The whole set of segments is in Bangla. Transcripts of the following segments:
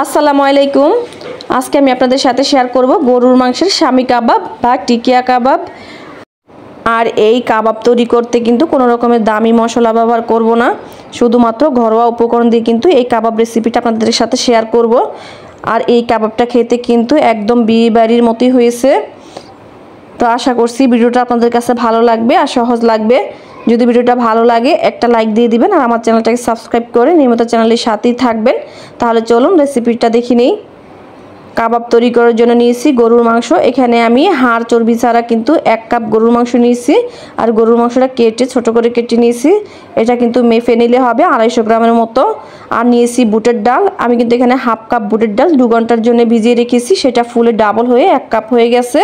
আসসালামু আলাইকুম। আজকে আমি আপনাদের সাথে শেয়ার করব গরুর মাংসের শামি কাবাব বা টিকিয়া কাবাব। আর এই কাবাব তৈরি করতে কিন্তু কোনো রকমের দামি মশলা ব্যবহার করব না, শুধুমাত্র ঘরোয়া উপকরণ দিয়ে কিন্তু এই কাবাব রেসিপিটা আপনাদের সাথে শেয়ার করব। আর এই কাবাবটা খেতে কিন্তু একদম বিয়ে বাড়ির মতোই হয়েছে। তো আশা করছি ভিডিওটা আপনাদের কাছে ভালো লাগবে আর সহজ লাগবে। যদি ভিডিওটা ভালো লাগে একটা লাইক দিয়ে দিবেন আর আমার চ্যানেলটাকে সাবস্ক্রাইব করে নিয়মিত চ্যানেলের সাথেই থাকবেন। তাহলে চলুন রেসিপিটা দেখে নিই। কাবাব তৈরি করার জন্য নিয়েছি গরুর মাংস। এখানে আমি হাড় চর্বি ছাড়া কিন্তু 1 কাপ গরুর মাংস নিয়েছি। আর গরুর মাংসটা কেটে ছোট করে কেটে নিয়েছি। এটা কিন্তু মেপে নিলে হবে 250 গ্রামের মতো। আর নিয়েছি বুটের ডাল। আমি কিন্তু এখানে হাফ কাপ বুটের ডাল 2 ঘন্টার জন্য ভিজিয়ে রেখেছি, সেটা ফুলে ডাবল হয়ে 1 কাপ হয়ে গেছে।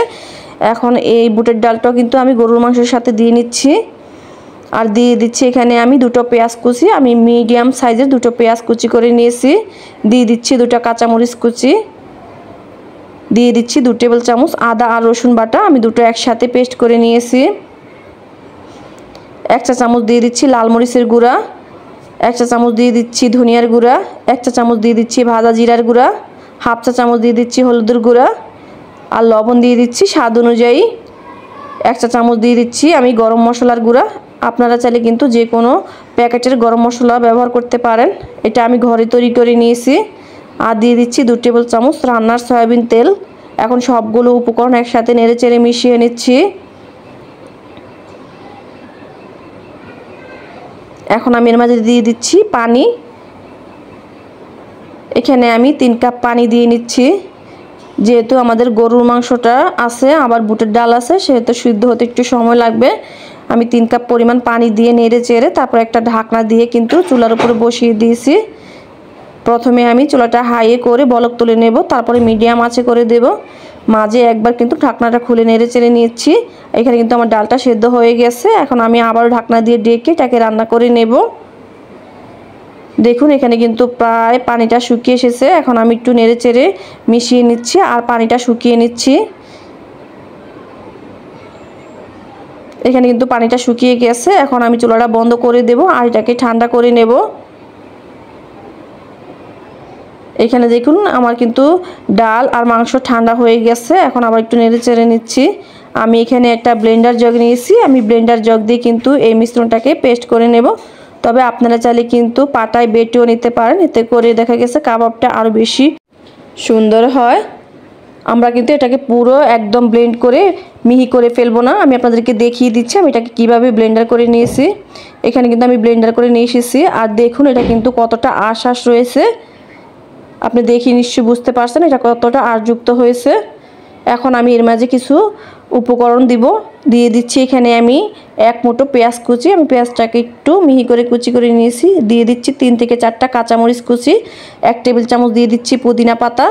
এখন এই বুটের ডালটাও কিন্তু আমি গরুর মাংসের সাথে দিয়ে নিচ্ছি। আর দিয়ে দিচ্ছি এখানে আমি 2টো পেঁয়াজ কুচি, আমি মিডিয়াম সাইজের 2টো পেঁয়াজ কুচি করে নিয়েছি। দিয়ে দিচ্ছি 2টা কাঁচামরিচ কুচি। দিয়ে দিচ্ছি 2 টেবিল চামচ আদা আর রসুন বাটা, আমি দুটো একসাথে পেস্ট করে নিয়েছি। 1 চা চামচ দিয়ে দিচ্ছি লাল মরিচের গুঁড়া, 1 চা চামচ দিয়ে দিচ্ছি ধনিয়ার গুঁড়া, 1 চা চামচ দিয়ে দিচ্ছি ভাজা জিরার গুঁড়া, হাফ চা চামচ দিয়ে দিচ্ছি হলুদের গুঁড়া, আর লবণ দিয়ে দিচ্ছি স্বাদ অনুযায়ী। 1 চা চামচ দিয়ে দিচ্ছি আমি গরম মশলার গুঁড়া। আপনারা চাইলে কিন্তু যে কোনো প্যাকেটের গরম মশলা ব্যবহার করতে পারেন, এটা আমি ঘরে তৈরি করে নিয়েছি। আর দিয়ে দিচ্ছি 2 টেবিল চামচ রান্নার সয়াবিন তেল। এখন সবগুলো উপকরণ একসাথে নেড়েচেড়ে মিশিয়ে নিচ্ছি। এখন আমি এর মাঝে দিয়ে দিচ্ছি পানি। এখানে আমি 3 কাপ পানি দিয়ে নিচ্ছি। যেহেতু আমাদের গরুর মাংসটা আছে আবার বুটের ডাল আছে, সেহেতু সিদ্ধ হতে একটু সময় লাগবে। আমি 3 কাপ পরিমাণ পানি দিয়ে নেড়ে চেড়ে তারপর একটা ঢাকনা দিয়ে কিন্তু চুলার উপরে বসিয়ে দিয়েছি। প্রথমে আমি চুলাটা হাইয়ে করে বলক তুলে নেব, তারপরে মিডিয়াম আঁচে করে দেব। মাঝে একবার কিন্তু ঢাকনাটা খুলে নেড়ে চেড়ে নিচ্ছি। এখানে কিন্তু আমার ডালটা সেদ্ধ হয়ে গেছে। এখন আমি আবারও ঢাকনা দিয়ে ডেকে এটাকে রান্না করে নেব। দেখুন এখানে কিন্তু প্রায় পানিটা শুকিয়ে এসেছে। এখন আমি একটু নেড়ে চেড়ে মিশিয়ে নিচ্ছি আর পানিটা শুকিয়ে নিচ্ছি। এখানে কিন্তু পানিটা শুকিয়ে গেছে। এখন আমি চুলাটা বন্ধ করে দেব আর এটাকে ঠান্ডা করে নেব। এখানে দেখুন আমার কিন্তু ডাল আর মাংস ঠান্ডা হয়ে গেছে। এখন আবার একটু নেড়ে চেড়ে নিচ্ছি। আমি এখানে একটা ব্লেন্ডার জগ নিয়েছি, আমি ব্লেন্ডার জগ দিয়ে কিন্তু এই মিশ্রণটাকে পেস্ট করে নেব। তবে আপনারা চাইলে কিন্তু পাটায় বেটেও নিতে পারেন, এতে করে দেখা গেছে কাবাবটা আরও বেশি সুন্দর হয়। আমরা কিন্তু এটাকে পুরো একদম ব্লেন্ড করে মিহি করে ফেলবো না, আমি আপনাদেরকে দেখিয়ে দিচ্ছি আমি এটাকে কীভাবে ব্লেন্ডার করে নিয়েছি। এখানে কিন্তু আমি ব্লেন্ডার করে নিয়ে এসেছি। আর দেখুন এটা কিন্তু কতটা আঁশ রয়েছে, আপনি দেখি নিশ্চয়ই বুঝতে পারছেন এটা কতটা আঁশযুক্ত হয়েছে। এখন আমি এর মাঝে কিছু উপকরণ দিয়ে দিচ্ছি। এখানে আমি 1 মুঠো পেঁয়াজ কুচি, আমি পেঁয়াজটাকে একটু মিহি করে কুচি করে নিয়েছি। দিয়ে দিচ্ছি 3 থেকে 4টা কাঁচামরিচ কুচি, 1 টেবিল চামচ দিয়ে দিচ্ছি পুদিনা পাতা,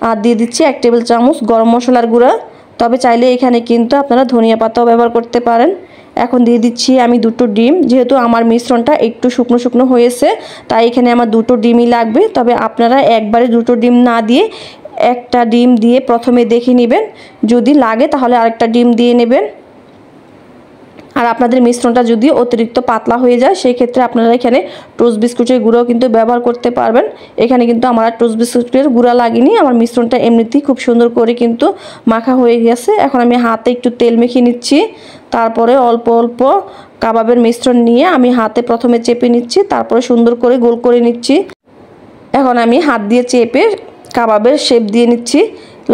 আর দিয়ে দিচ্ছি 1 টেবিল চামচ গরম মশলার গুঁড়া। তবে চাইলে এখানে কিন্তু আপনারা ধনিয়া পাতাও ব্যবহার করতে পারেন। এখন দিয়ে দিচ্ছি আমি 2টো ডিম। যেহেতু আমার মিশ্রণটা একটু শুকনো শুকনো হয়েছে, তাই এখানে আমার 2টো ডিমই লাগবে। তবে আপনারা একবারে 2টো ডিম না দিয়ে একটা ডিম দিয়ে প্রথমে দেখে নেবেন, যদি লাগে তাহলে আরেকটা ডিম দিয়ে নেবেন। আর আপনাদের মিশ্রণটা যদি অতিরিক্ত পাতলা হয়ে যায় সেই ক্ষেত্রে আপনারা এখানে টোস্ট বিস্কুটের গুঁড়াও কিন্তু ব্যবহার করতে পারবেন। এখানে কিন্তু আমার আর টোস্ট বিস্কুটের গুঁড়া লাগেনি, আমার মিশ্রণটা এমনিতেই খুব সুন্দর করে কিন্তু মাখা হয়ে গেছে। এখন আমি হাতে একটু তেল মেখে নিচ্ছি, তারপরে অল্প অল্প কাবাবের মিশ্রণ নিয়ে আমি হাতে প্রথমে চেপে নিচ্ছি, তারপরে সুন্দর করে গোল করে নিচ্ছি। এখন আমি হাত দিয়ে চেপে কাবাবের শেপ দিয়ে নিচ্ছি।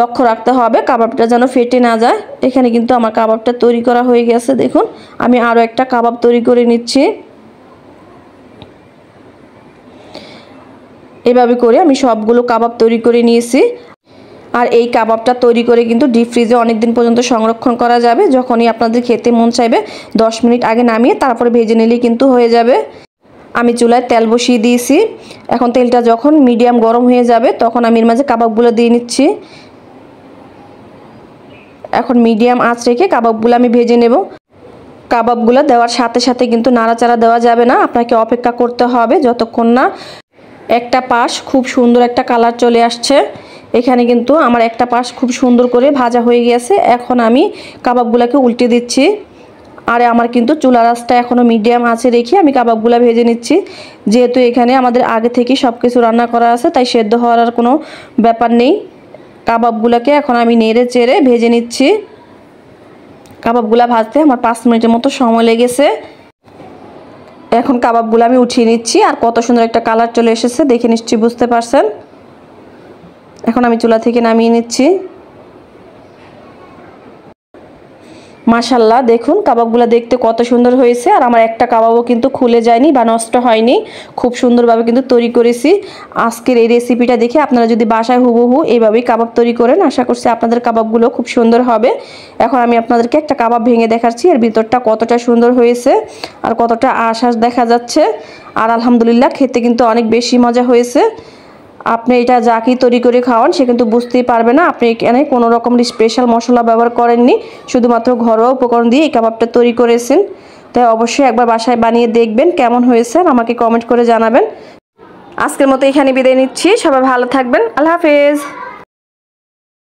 লক্ষ্য রাখতে হবে কাবাবটা যেন ফেটে না যায়। এখানে কিন্তু আমার কাবাবটা তৈরি করা হয়ে গেছে। দেখুন আমি আরও একটা কাবাব তৈরি করে নিচ্ছি। এভাবে করে আমি সবগুলো কাবাব তৈরি করে নিয়েছি। আর এই কাবাবটা তৈরি করে কিন্তু ডিপ ফ্রিজে অনেক দিন পর্যন্ত সংরক্ষণ করা যাবে। যখনই আপনাদের খেতে মন চাইবে 10 মিনিট আগে নামিয়ে তারপরে ভেজে নিলেই কিন্তু হয়ে যাবে। আমি চুলায় তেল বসিয়ে দিয়েছি। এখন তেলটা যখন মিডিয়াম গরম হয়ে যাবে তখন আমি এর মাঝে কাবাবগুলো দিয়ে নিচ্ছি। এখন মিডিয়াম আঁচ রেখে কাবাবগুলো আমি ভেজে নেব। কাবাবগুলো দেওয়ার সাথে সাথে কিন্তু নাড়াচাড়া দেওয়া যাবে না, আপনাকে অপেক্ষা করতে হবে যতক্ষণ না একটা পাশ খুব সুন্দর একটা কালার চলে আসছে। এখানে কিন্তু আমার একটা পাশ খুব সুন্দর করে ভাজা হয়ে গেছে। এখন আমি কাবাবগুলোকে উল্টে দিচ্ছি। আর আমার কিন্তু চুলার আঁচটা এখনও মিডিয়াম আছে রেখে আমি কাবাবগুলো ভেজে নিচ্ছি। যেহেতু এখানে আমাদের আগে থেকে সব কিছু রান্না করা আছে, তাই সেদ্ধ হওয়ার আর কোনো ব্যাপার নেই। কাবাবগুলোকে এখন আমি নেড়ে চেড়ে ভেজে নিচ্ছি। কাবাবগুলো ভাজতে আমার 5 মিনিটের মতো সময় লেগেছে। এখন কাবাবগুলো আমি উঠিয়ে নিচ্ছি। আর কত সুন্দর একটা কালার চলে এসেছে, দেখে নিশ্চয়ই বুঝতে পারছেন। এখন আমি চুলা থেকে নামিয়ে নিচ্ছি। মাশাআল্লাহ, দেখুন কাবাবগুলো দেখতে কত সুন্দর হয়েছে। আর আমার একটা কাবাবও কিন্তু খুলে যায়নি বা নষ্ট হয়নি, খুব সুন্দরভাবে কিন্তু তৈরি করেছি। আজকের এই রেসিপিটা দেখে আপনারা যদি বাসায় হুবহু এইভাবেই কাবাব তৈরি করেন, আশা করছি আপনাদের কাবাবগুলো খুব সুন্দর হবে। এখন আমি আপনাদেরকে একটা কাবাব ভেঙে দেখাচ্ছি, এর ভিতরটা কতটা সুন্দর হয়েছে আর কতটা আঁশ দেখা যাচ্ছে। আর আলহামদুলিল্লাহ, খেতে কিন্তু অনেক বেশি মজা হয়েছে। আপনি এটা যাকেই তৈরি করে খাওয়ান সে কিন্তু বুঝতেই পারবে না আপনি এখানে কোনো রকম স্পেশাল মশলা ব্যবহার করেননি, শুধুমাত্র ঘরোয়া উপকরণ দিয়ে এই কাবাবটা তৈরি করেছেন। তাই অবশ্যই একবার বাসায় বানিয়ে দেখবেন কেমন হয়েছে, আমাকে কমেন্ট করে জানাবেন। আজকের মতো এখানে বিদায় নিচ্ছি, সবাই ভালো থাকবেন, আল্লাহ হাফেজ।